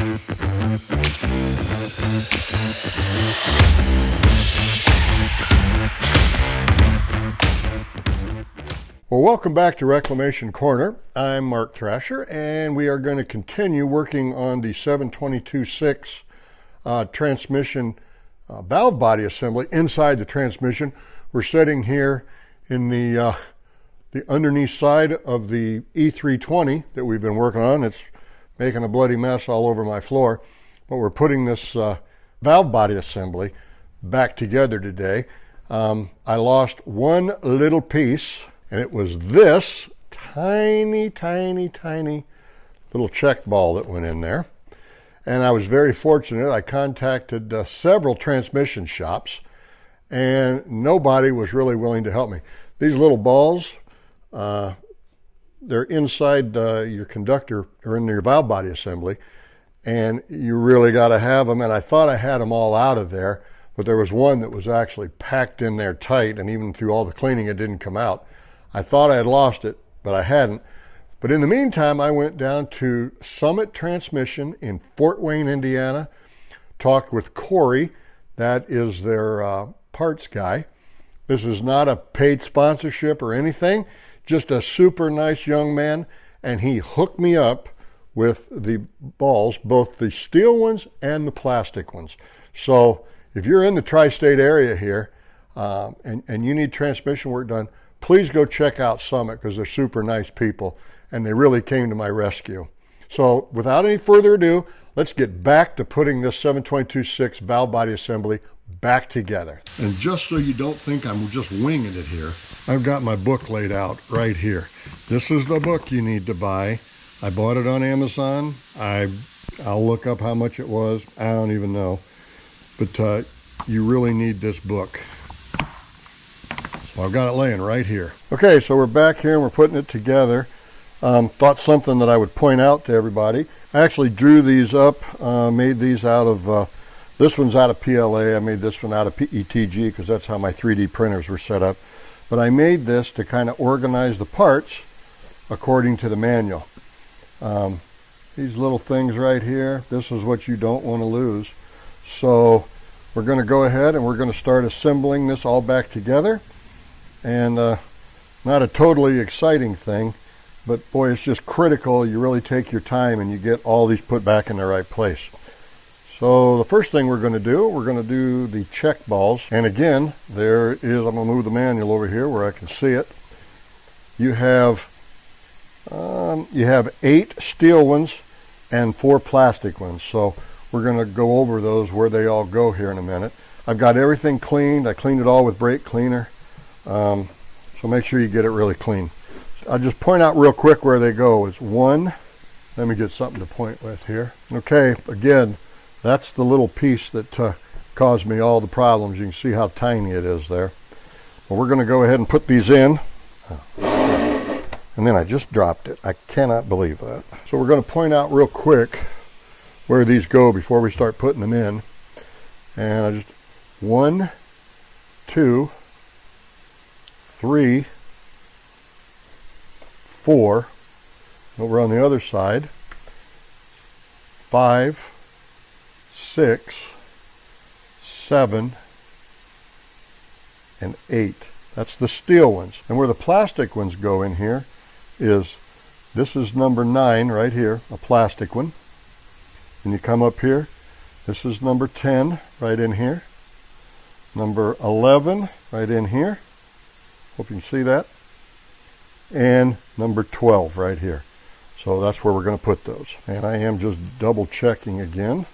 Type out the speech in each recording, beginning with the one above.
Well, welcome back to Reclamation Corner. I'm Mark Thrasher, and we are going to continue working on the 722.6 transmission valve body assembly inside the transmission. We're sitting here in the underneath side of the E320 that we've been working on. It's making a bloody mess all over my floor, but we're putting this valve body assembly back together today. I lost one little piece, and it was this tiny little check ball that went in there. And I was very fortunate. I contacted several transmission shops, and nobody was really willing to help me. These little balls, they're inside your conductor or in your valve body assembly, and you really got to have them. And I thought I had them all out of there, but there was one that was actually packed in there tight, and even through all the cleaning, it didn't come out. I thought I had lost it, but I hadn't. But in the meantime, I went down to Summit Transmission in Fort Wayne, Indiana, talked with Corey, that is their parts guy. This is not a paid sponsorship or anything, just a super nice young man, and he hooked me up with the balls, both the steel ones and the plastic ones. So if you're in the tri-state area here and you need transmission work done, please go check out Summit, because they're super nice people, and they really came to my rescue. So without any further ado, let's get back to putting this 722.6 valve body assembly back together. And just so you don't think I'm just winging it here, I've got my book laid out right here. This is the book you need to buy. I bought it on Amazon. I'll look up how much it was. I don't even know. But you really need this book. Well, I've got it laying right here. Okay, so we're back here and we're putting it together. Thought something that I would point out to everybody. I actually drew these up, made these out of, this one's out of PLA. I made this one out of PETG because that's how my 3D printers were set up. But I made this to kind of organize the parts according to the manual. These little things right here, this is what you don't want to lose. So we're going to go ahead and we're going to start assembling this all back together. And not a totally exciting thing, but boy, it's just critical you really take your time and you get all these put back in the right place. So the first thing we're going to do the check balls. And again, there is, I'm going to move the manual over here where I can see it. You have 8 steel ones and 4 plastic ones. So we're going to go over those, where they all go here in a minute. I've got everything cleaned. I cleaned it all with brake cleaner. So make sure you get it really clean. I'll just point out real quick where they go. It's 1, let me get something to point with here. Okay, again, that's the little piece that caused me all the problems. You can see how tiny it is there. Well, we're going to go ahead and put these in. And then I just dropped it. I cannot believe that. So we're going to point out real quick where these go before we start putting them in. And I just 1, 2, 3, 4, over on the other side, 5, 6, 7, and 8. That's the steel ones. And where the plastic ones go in here is, this is number 9 right here, a plastic one. And you come up here, this is number 10 right in here, number 11 right in here. Hope you can see that. And number 12 right here. So that's where we're going to put those. And I am just double checking again.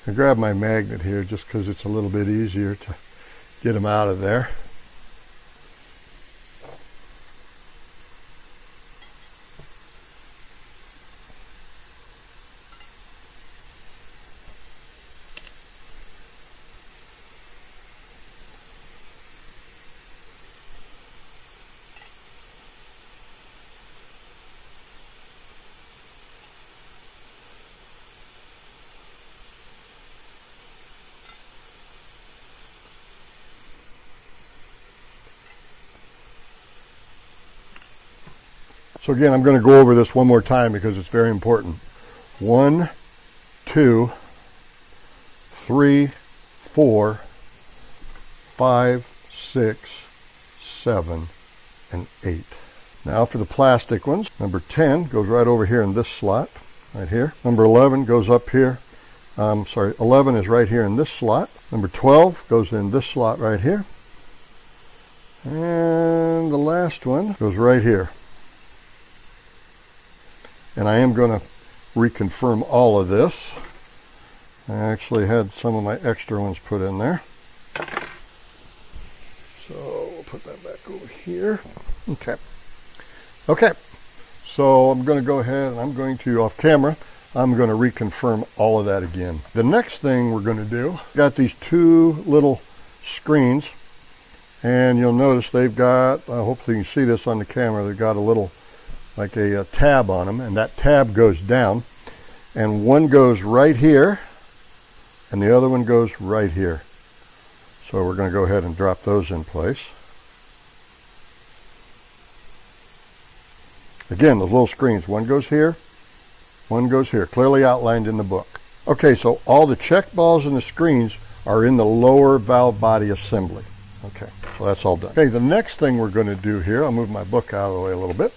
I grab my magnet here just because it's a little bit easier to get them out of there. So again, I'm going to go over this one more time because it's very important. 1, 2, 3, 4, 5, 6, 7, and 8. Now for the plastic ones, number 10 goes right over here in this slot, right here. Number 11 goes up here. 11 is right here in this slot. Number 12 goes in this slot right here. And the last one goes right here. And I am going to reconfirm all of this. I actually had some of my extra ones put in there. So we'll put that back over here. Okay. Okay. So I'm going to go ahead and I'm going to, off camera, I'm going to reconfirm all of that again. The next thing we're going to do, got these two little screens, and you'll notice they've got, hopefully you can see this on the camera, they've got a little, like a tab on them, and that tab goes down, and one goes right here, and the other one goes right here. So we're going to go ahead and drop those in place. Again, those little screens, one goes here, one goes here, clearly outlined in the book. Okay, so all the check balls and the screens are in the lower valve body assembly. Okay, so that's all done. Okay, the next thing we're going to do here, I'll move my book out of the way a little bit.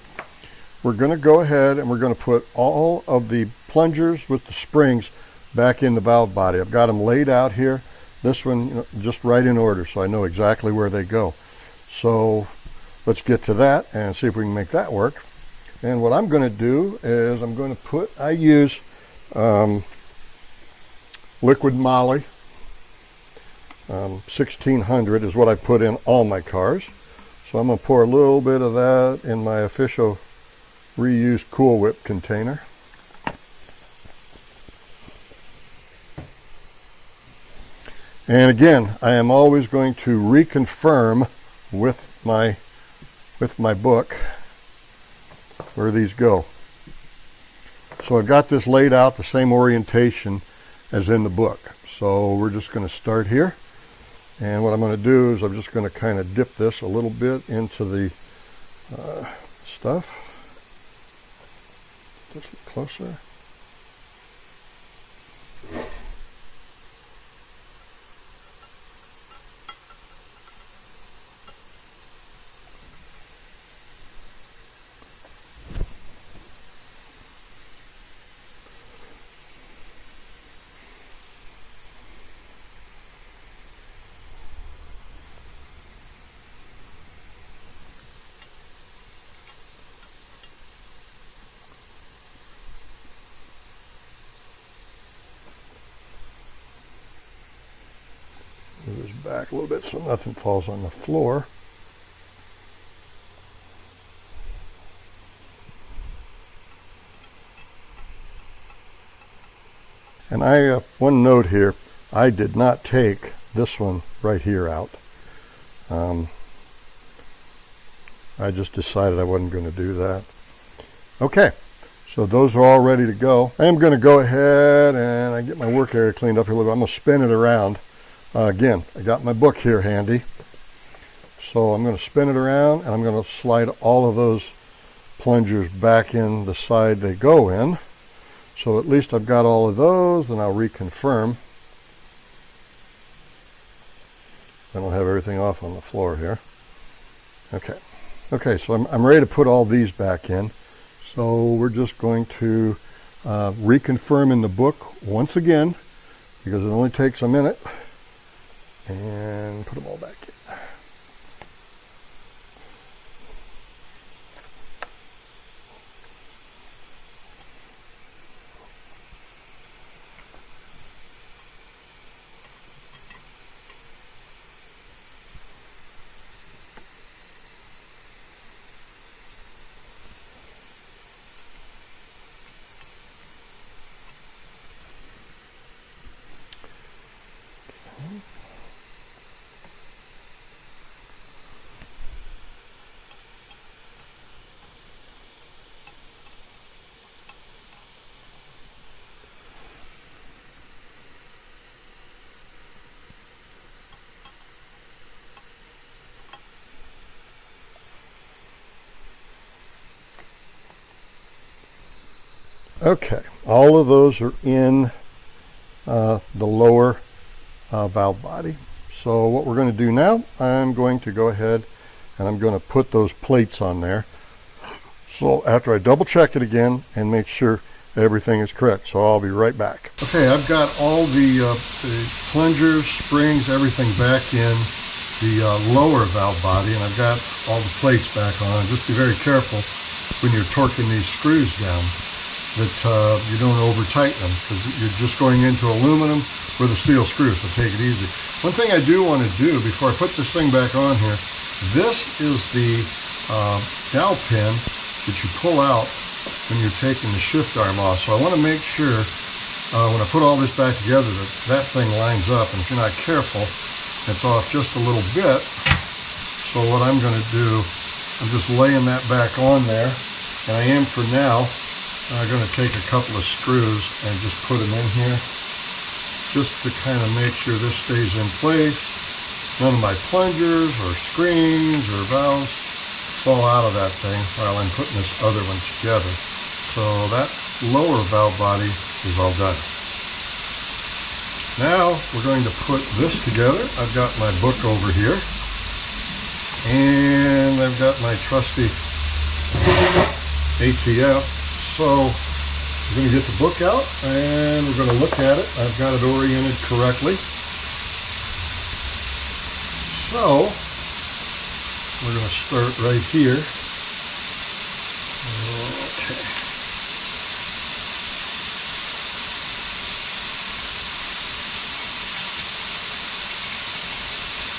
We're going to go ahead and we're going to put all of the plungers with the springs back in the valve body. I've got them laid out here. This one, just right in order, so I know exactly where they go. So let's get to that and see if we can make that work. And what I'm going to do is I'm going to put, I use liquid moly, 1600 is what I put in all my cars. So I'm going to pour a little bit of that in my official reused Cool Whip container. And again, I am always going to reconfirm with my book where these go. So I've got this laid out the same orientation as in the book. So we're just going to start here. And what I'm going to do is I'm just going to kind of dip this a little bit into the stuff. Just look closer. Move this back a little bit so nothing falls on the floor. And one note here, I did not take this one right here out. I just decided I wasn't going to do that. Okay, so those are all ready to go. I am going to go ahead and I get my work area cleaned up here a little bit. I'm going to spin it around. Again, I got my book here handy. So I'm going to spin it around and I'm going to slide all of those plungers back in the side they go in. So at least I've got all of those, then I'll reconfirm. Then I'll have everything off on the floor here. Okay. Okay, so I'm ready to put all these back in. So we're just going to reconfirm in the book once again, because it only takes a minute, and put them all back in. Okay, all of those are in the lower valve body. So what we're going to do now, I'm going to go ahead and I'm going to put those plates on there. So after I double check it again and make sure everything is correct. So I'll be right back. Okay, I've got all the plungers, springs, everything back in the lower valve body, and I've got all the plates back on. Just be very careful when you're torquing these screws down that you don't over tighten them, because you're just going into aluminum with a steel screw, so take it easy. One thing I do want to do before I put this thing back on here, this is the dowel pin that you pull out when you're taking the shift arm off. So I want to make sure when I put all this back together that that thing lines up, and if you're not careful, it's off just a little bit. So what I'm going to do, I'm just laying that back on there, and I am for now going to take a couple of screws and just put them in here just to kind of make sure this stays in place. None of my plungers or screens or valves fall out of that thing while I'm putting this other one together. So that lower valve body is all done. Now we're going to put this together. I've got my book over here, and I've got my trusty ATF. So we're going to get the book out and we're going to look at it. I've got it oriented correctly. So we're going to start right here. Okay.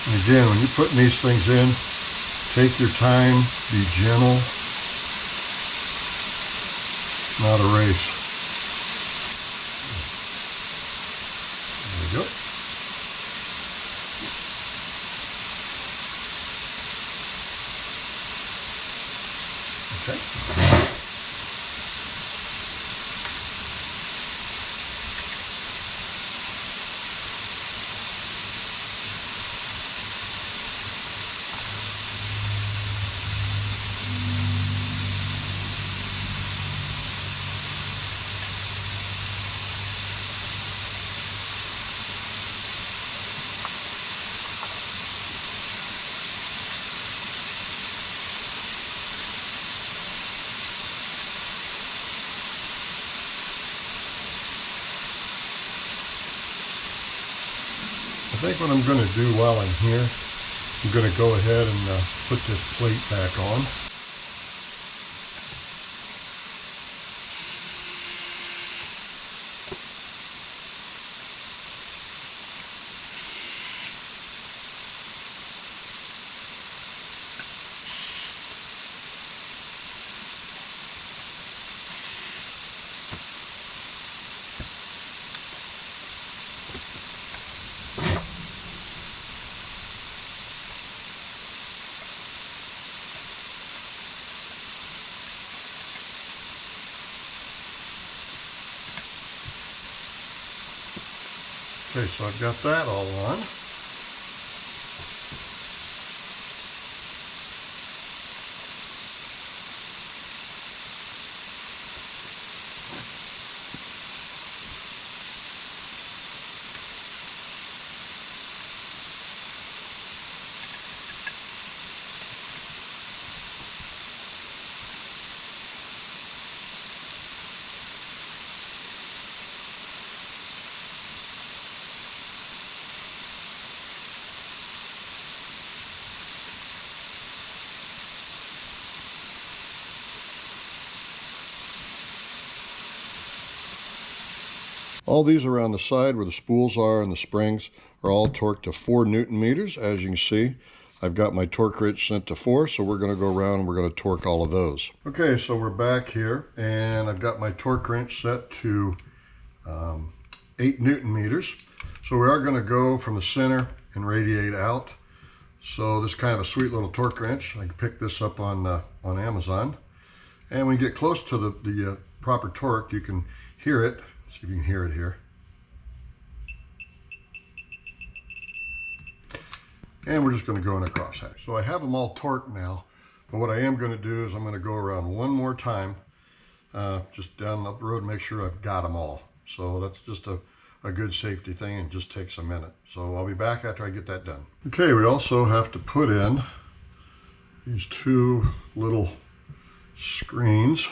And again, when you're putting these things in, take your time, be gentle, not a race. There we go. Okay. I think what I'm going to do while I'm here, I'm going to go ahead and put this plate back on. Okay, so I've got that all on. All these around the side where the spools are and the springs are all torqued to 4 Newton meters. As you can see, I've got my torque wrench set to 4, so we're going to go around and we're going to torque all of those. Okay, so we're back here, and I've got my torque wrench set to 8 Newton meters. So we are going to go from the center and radiate out. So this is kind of a sweet little torque wrench. I can pick this up on Amazon. And when you get close to the proper torque, you can hear it. See if you can hear it here. And we're just going to go in a crosshatch. So I have them all torqued now, but what I am going to do is I'm going to go around one more time just down up the road and make sure I've got them all. So that's just a good safety thing and just takes a minute. So I'll be back after I get that done. Okay, we also have to put in these two little screens,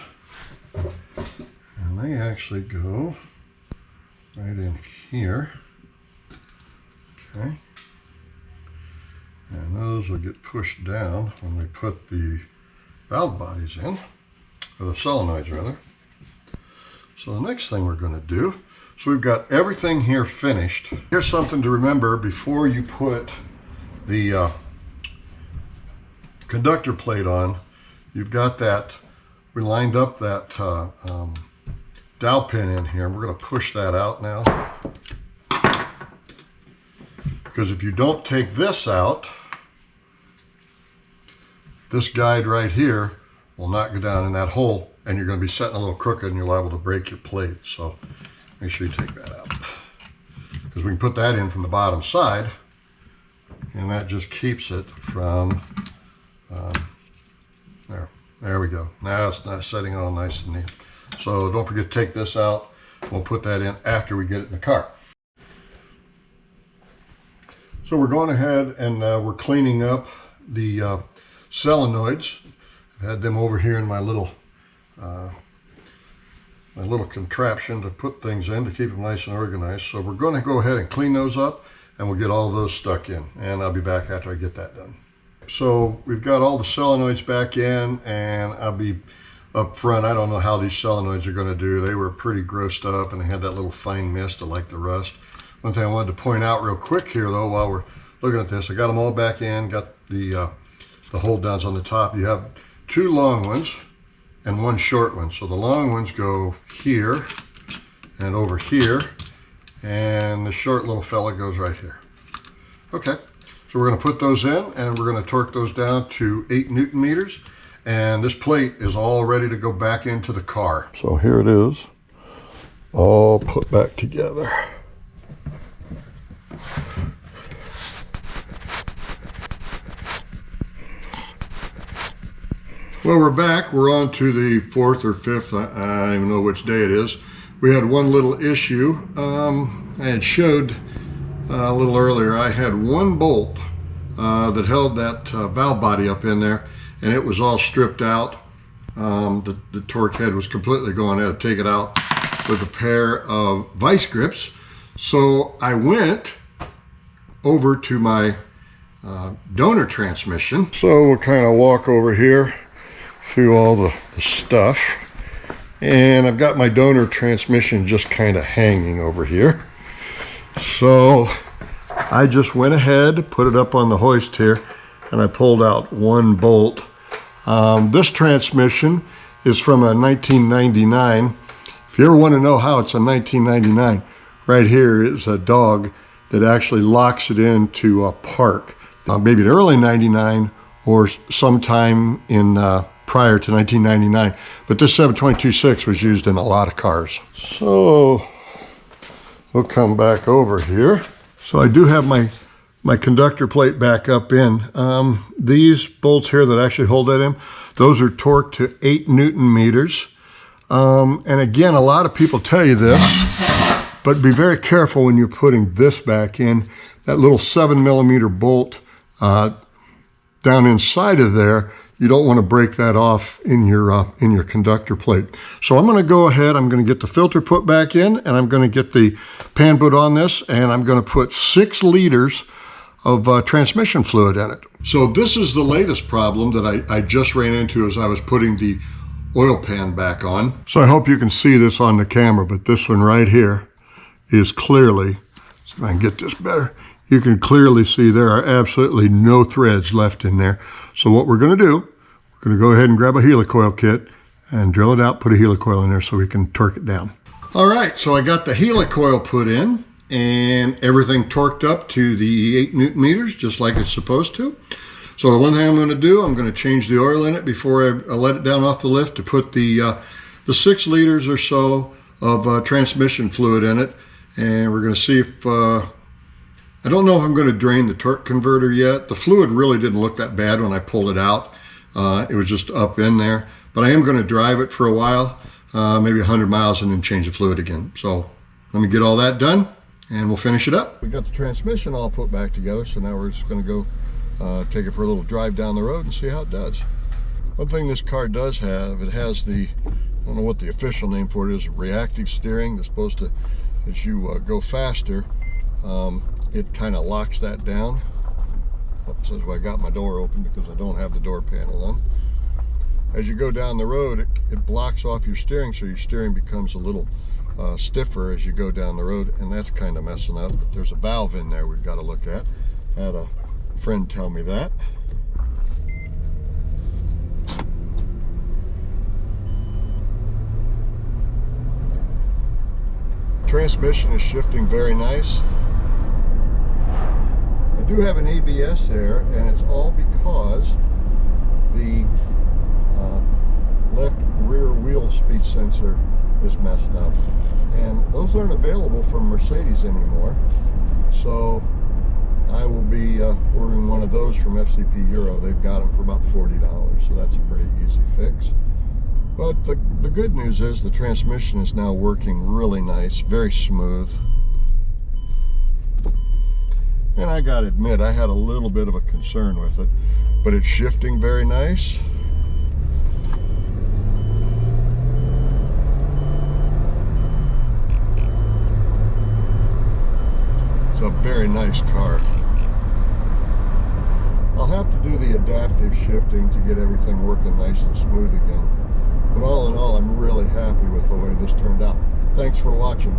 and they actually go right in here. Okay, and those will get pushed down when we put the valve bodies in, or the solenoids rather. So the next thing we're going to do, so we've got everything here finished. Here's something to remember before you put the conductor plate on. You've got that, we lined up that dowel pin in here, and we're going to push that out now. Because if you don't take this out, this guide right here will not go down in that hole, and you're going to be setting a little crooked and you're liable to break your plate. So make sure you take that out, because we can put that in from the bottom side, and that just keeps it from there we go. Now it's not setting all nice and neat. So don't forget to take this out. We'll put that in after we get it in the car. So we're going ahead and we're cleaning up the solenoids. I've had them over here in my little contraption to put things in to keep them nice and organized. So we're going to go ahead and clean those up, and we'll get all those stuck in, and I'll be back after I get that done. So we've got all the solenoids back in, and I'll be up front. I don't know how these solenoids are going to do. They were pretty grossed up, and they had that little fine mist like the rust. One thing I wanted to point out real quick here, though, while we're looking at this, I got them all back in, got the hold downs on the top. You have two long ones and one short one. So the long ones go here and over here, and the short little fella goes right here. Okay. So we're going to put those in, and we're going to torque those down to 8 Newton meters, and this plate is all ready to go back into the car. So here it is, all put back together. Well, we're back. We're on to the 4th or 5th, I don't even know which day it is. We had one little issue. I had showed a little earlier, I had one bolt that held that valve body up in there, and it was all stripped out. The torque head was completely gone. I had to take it out with a pair of vice grips. So I went over to my donor transmission. So we'll kind of walk over here through all the stuff, and I've got my donor transmission just kind of hanging over here. So I just went ahead, put it up on the hoist here, and I pulled out one bolt. This transmission is from a 1999. If you ever want to know how it's a 1999, right here is a dog that actually locks it into a park. Maybe in early 99 or sometime in prior to 1999. But this 722.6 was used in a lot of cars. So we'll come back over here. So I do have my conductor plate back up in. These bolts here that actually hold that in, those are torqued to 8 Newton meters. And again, a lot of people tell you this, but be very careful when you're putting this back in. That little 7mm bolt down inside of there, you don't want to break that off in your conductor plate. So I'm going to go ahead, I'm going to get the filter put back in, and I'm going to get the pan boot on this, and I'm going to put 6 liters of transmission fluid in it. So this is the latest problem that I just ran into as I was putting the oil pan back on. So I hope you can see this on the camera, but this one right here is clearly, see if I can get this better, you can clearly see there are absolutely no threads left in there. So what we're going to do, we're going to go ahead and grab a helicoil kit and drill it out, put a helicoil in there so we can torque it down. All right, so I got the helicoil put in and everything torqued up to the 8 Newton meters, just like it's supposed to. So the one thing I'm going to do, I'm going to change the oil in it before I let it down off the lift to put the 6 liters or so of transmission fluid in it. And we're going to see if, I don't know if I'm going to drain the torque converter yet. The fluid really didn't look that bad when I pulled it out. It was just up in there, but I am going to drive it for a while maybe 100 miles, and then change the fluid again. So let me get all that done and we'll finish it up. We got the transmission all put back together, so now we're just going to go take it for a little drive down the road and see how it does. One thing this car does have, it has the, I don't know what the official name for it is, reactive steering. That's supposed to, as you go faster, it kind of locks that down. Oops, that's why I got my door open, because I don't have the door panel on. As you go down the road, it blocks off your steering, so your steering becomes a little stiffer as you go down the road, and that's kind of messing up. But there's a valve in there we've got to look at. I had a friend tell me that. Transmission is shifting very nice. I do have an ABS there, and it's all because the left rear wheel speed sensor is messed up, and those aren't available from Mercedes anymore, so I will be ordering one of those from FCP Euro. They've got them for about $40, so that's a pretty easy fix. But the good news is the transmission is now working really nice, very smooth. And I gotta admit, I had a little bit of a concern with it, but it's shifting very nice. It's a very nice car. I'll have to do the adaptive shifting to get everything working nice and smooth again. But all in all, I'm really happy with the way this turned out. Thanks for watching.